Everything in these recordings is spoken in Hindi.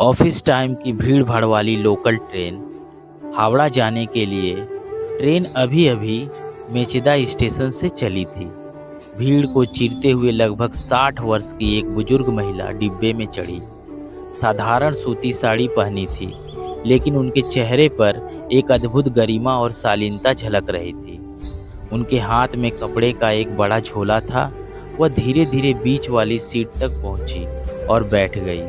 ऑफिस टाइम की भीड़ भाड़ वाली लोकल ट्रेन हावड़ा जाने के लिए। ट्रेन अभी अभी मेचेदा स्टेशन से चली थी। भीड़ को चीरते हुए लगभग 60 वर्ष की एक बुजुर्ग महिला डिब्बे में चढ़ी। साधारण सूती साड़ी पहनी थी, लेकिन उनके चेहरे पर एक अद्भुत गरिमा और शालीनता झलक रही थी। उनके हाथ में कपड़े का एक बड़ा झोला था। वह धीरे धीरे बीच वाली सीट तक पहुंची और बैठ गई।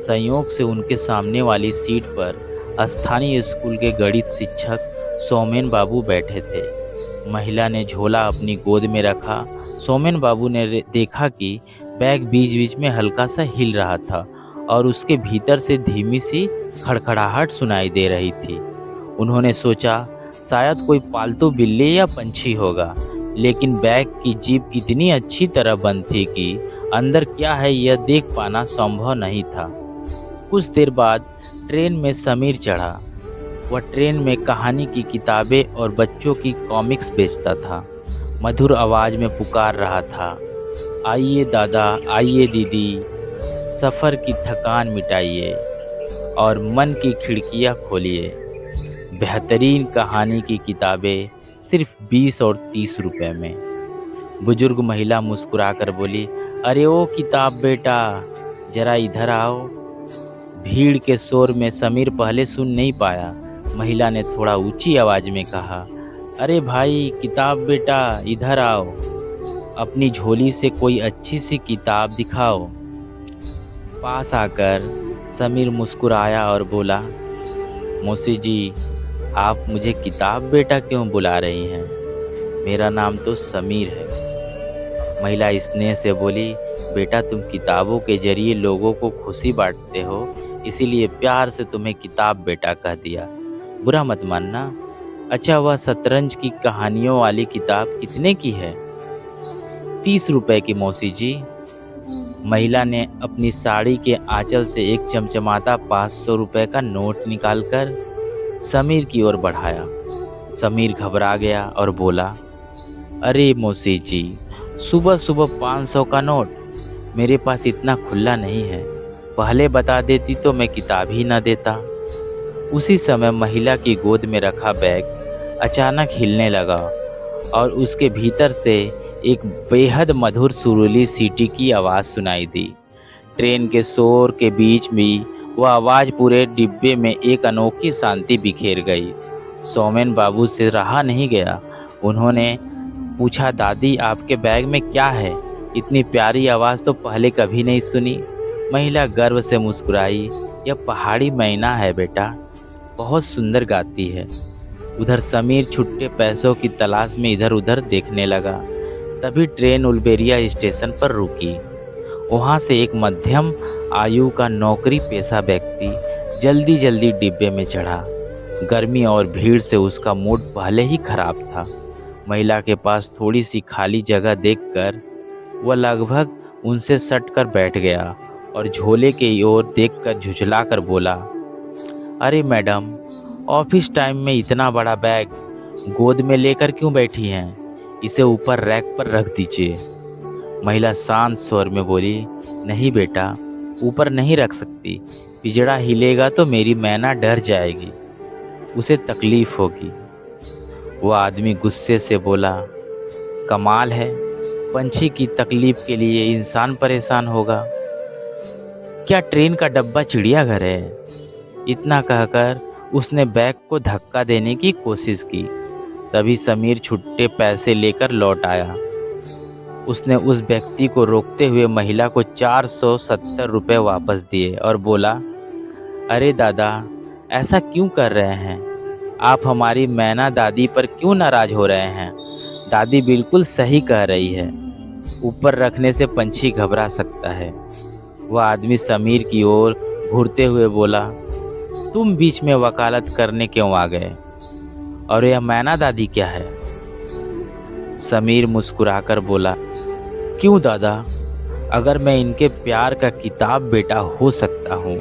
संयोग से उनके सामने वाली सीट पर स्थानीय स्कूल के गणित शिक्षक सौमेन बाबू बैठे थे। महिला ने झोला अपनी गोद में रखा। सौमेन बाबू ने देखा कि बैग बीच बीच में हल्का सा हिल रहा था और उसके भीतर से धीमी सी खड़खड़ाहट सुनाई दे रही थी। उन्होंने सोचा शायद कोई पालतू बिल्ली या पंछी होगा, लेकिन बैग की जीप इतनी अच्छी तरह बंद थी कि अंदर क्या है यह देख पाना संभव नहीं था। कुछ देर बाद ट्रेन में समीर चढ़ा। वह ट्रेन में कहानी की किताबें और बच्चों की कॉमिक्स बेचता था। मधुर आवाज़ में पुकार रहा था, आइए दादा, आइए दीदी, सफ़र की थकान मिटाइए और मन की खिड़कियाँ खोलिए। बेहतरीन कहानी की किताबें सिर्फ 20 और 30 रुपए में। बुजुर्ग महिला मुस्कुराकर बोली, अरे ओ किताब बेटा, जरा इधर आओ। भीड़ के शोर में समीर पहले सुन नहीं पाया। महिला ने थोड़ा ऊंची आवाज में कहा, अरे भाई किताब बेटा, इधर आओ, अपनी झोली से कोई अच्छी सी किताब दिखाओ। पास आकर समीर मुस्कुराया और बोला, मौसी जी, आप मुझे किताब बेटा क्यों बुला रही हैं? मेरा नाम तो समीर है। महिला स्नेह से बोली, बेटा तुम किताबों के जरिए लोगों को खुशी बांटते हो, इसीलिए प्यार से तुम्हें किताब बेटा कह दिया। बुरा मत मानना। अच्छा, वह शतरंज की कहानियों वाली किताब कितने की है? 30 रुपए की मौसी जी। महिला ने अपनी साड़ी के आंचल से एक चमचमाता 500 रुपए का नोट निकालकर समीर की ओर बढ़ाया। समीर घबरा गया और बोला, अरे मौसी जी, सुबह सुबह 500 का नोट? मेरे पास इतना खुला नहीं है। पहले बता देती तो मैं किताब ही न देता। उसी समय महिला की गोद में रखा बैग अचानक हिलने लगा और उसके भीतर से एक बेहद मधुर सुरीली सीटी की आवाज़ सुनाई दी। ट्रेन के शोर के बीच में वह आवाज़ पूरे डिब्बे में एक अनोखी शांति बिखेर गई। सौमेन बाबू से रहा नहीं गया। उन्होंने पूछा, दादी आपके बैग में क्या है? इतनी प्यारी आवाज़ तो पहले कभी नहीं सुनी। महिला गर्व से मुस्कुराई, यह पहाड़ी मैना है बेटा, बहुत सुंदर गाती है। उधर समीर छुट्टे पैसों की तलाश में इधर उधर देखने लगा। तभी ट्रेन उलबेरिया स्टेशन पर रुकी। वहाँ से एक मध्यम आयु का नौकरी पेशा व्यक्ति जल्दी जल्दी डिब्बे में चढ़ा। गर्मी और भीड़ से उसका मूड पहले ही खराब था। महिला के पास थोड़ी सी खाली जगह देखकर वह लगभग उनसे सटकर बैठ गया और झोले की ओर देखकर झुझलाकर बोला, अरे मैडम, ऑफिस टाइम में इतना बड़ा बैग गोद में लेकर क्यों बैठी हैं? इसे ऊपर रैक पर रख दीजिए। महिला शांत स्वर में बोली, नहीं बेटा, ऊपर नहीं रख सकती। पिंजड़ा हिलेगा तो मेरी मैना डर जाएगी, उसे तकलीफ होगी। वह आदमी गुस्से से बोला, कमाल है, पंछी की तकलीफ के लिए इंसान परेशान होगा। क्या ट्रेन का डब्बा चिड़ियाघर है? इतना कहकर उसने बैग को धक्का देने की कोशिश की। तभी समीर छुट्टे पैसे लेकर लौट आया। उसने उस व्यक्ति को रोकते हुए महिला को 470 रुपये वापस दिए और बोला, अरे दादा, ऐसा क्यों कर रहे हैं? आप हमारी मैना दादी पर क्यों नाराज हो रहे हैं? दादी बिल्कुल सही कह रही है, ऊपर रखने से पंछी घबरा सकता है। वह आदमी समीर की ओर घूरते हुए बोला, तुम बीच में वकालत करने क्यों आ गए? और यह मैना दादी क्या है? समीर मुस्कुराकर बोला, क्यों दादा, अगर मैं इनके प्यार का किताब बेटा हो सकता हूँ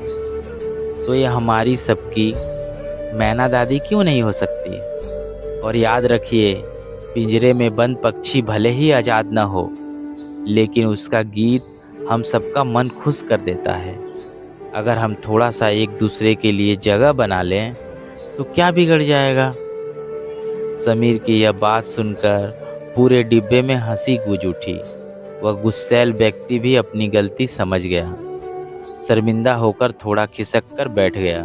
तो यह हमारी सबकी मैना दादी क्यों नहीं हो सकती? और याद रखिए, पिंजरे में बंद पक्षी भले ही आज़ाद न हो, लेकिन उसका गीत हम सबका मन खुश कर देता है। अगर हम थोड़ा सा एक दूसरे के लिए जगह बना लें तो क्या बिगड़ जाएगा। समीर की यह बात सुनकर पूरे डिब्बे में हंसी गूंज उठी। वह गुस्सैल व्यक्ति भी अपनी गलती समझ गया। शर्मिंदा होकर थोड़ा खिसक कर बैठ गया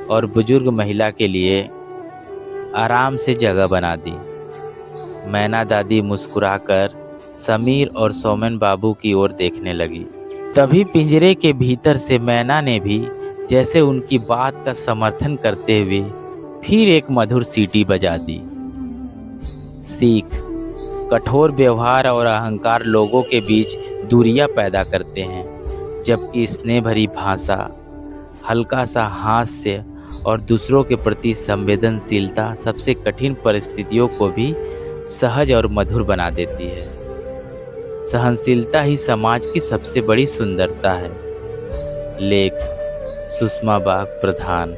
और बुजुर्ग महिला के लिए आराम से जगह बना दी। मैना दादी मुस्कुराकर समीर और सोमन बाबू की ओर देखने लगी। तभी पिंजरे के भीतर से मैना ने भी जैसे उनकी बात का समर्थन करते हुए फिर एक मधुर सीटी बजा दी। सीख: कठोर व्यवहार और अहंकार लोगों के बीच दूरियां पैदा करते हैं, जबकि स्नेह भरी भाषा, हल्का सा हास्य और दूसरों के प्रति संवेदनशीलता सबसे कठिन परिस्थितियों को भी सहज और मधुर बना देती है। सहनशीलता ही समाज की सबसे बड़ी सुंदरता है। लेख: सुषमा बाग प्रधान।